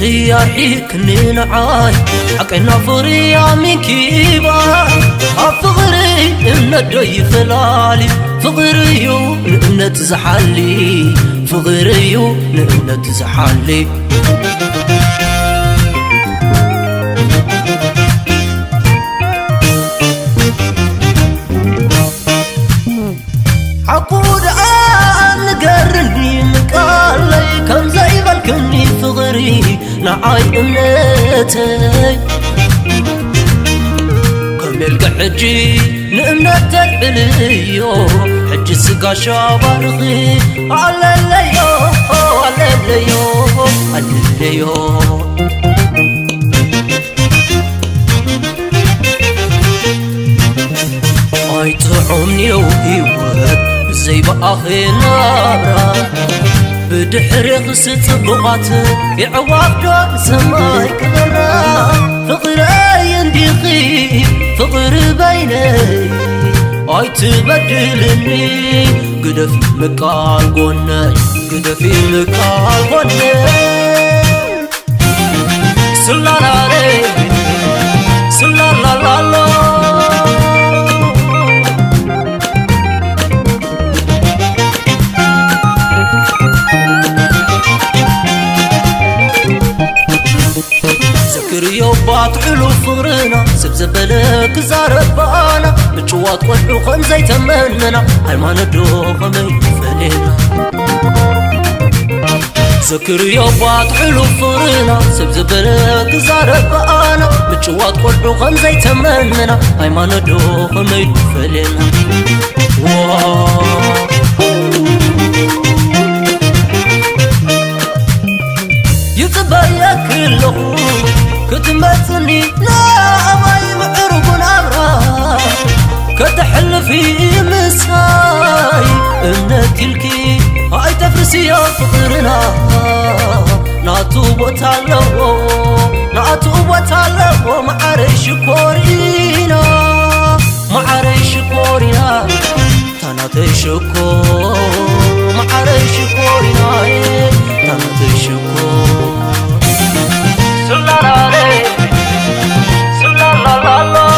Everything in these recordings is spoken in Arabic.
خياري كنين عاي حقنا فريا من كيبا فغري الندو يفلالي فغريو لأنه تزحلي فغريو لأنه تزحلي عقود نقرني مقالي كم زي بالكني فغري نعاي امنتي كم يلقى حجي لأمنت العليو حجي السقا شابرغي على الليو على الليو على الليو اي تعمني وهيوت زي بأخي نارا بدحري غست بغات يعواب دون سماي كبرا فقري ينديقي فقر بيني اي تبدلني قدفي مقال قوني قدفي مقال قوني سلالالي سلالالالو ذكريو باطعلو فغرنا سبزبلك زاربانا نتشوات قلعو خمزي تمننا هاي ما ندو خمي فلينا ذكريو باطعلو فغرنا سبزبلك زاربانا نتشوات قلعو خمزي تمننا هاي ما ندو خمي فلينا يتبايا كله كتمتني لا ما يمعرقون أمرا كتحل في مساي إنك الكي هاي تفرسي يا فقرنا ناتوب وتعلو ناتوب وتعلو معريش كورينا معريش كورينا تناتيش كور معريش كورينا تناتيش كور سلالالي سلالالالو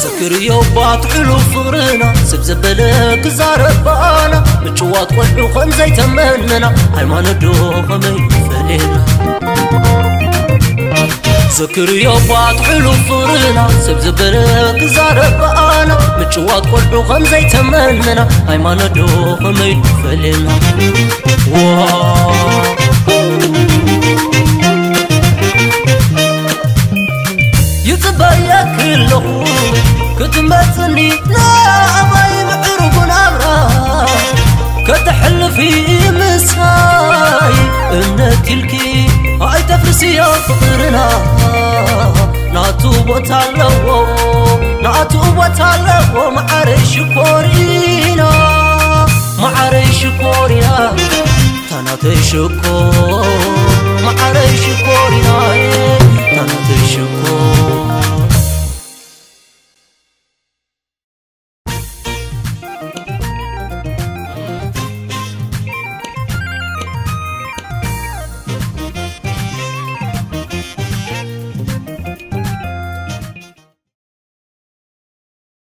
ذكريو باطعلو فغرنا سبزبلك زاربانا متشوات قلعو خمزي تمننا هاي ما ندو خمي فلينا ذكريو باطعلو فغرنا سبزبلك زاربانا متشوات قلعو خمزي تمننا هاي ما ندو خمي فلينا يتبايا كله كتمتني لا ما يمعرقون أمرا كتحل في مساي إنك الكي هاي تفرسي يا فقرنا ناتوب وتعلو ناتوب وتعلو معريش كورينا معريش كورينا تناتيش كور معريش كورينا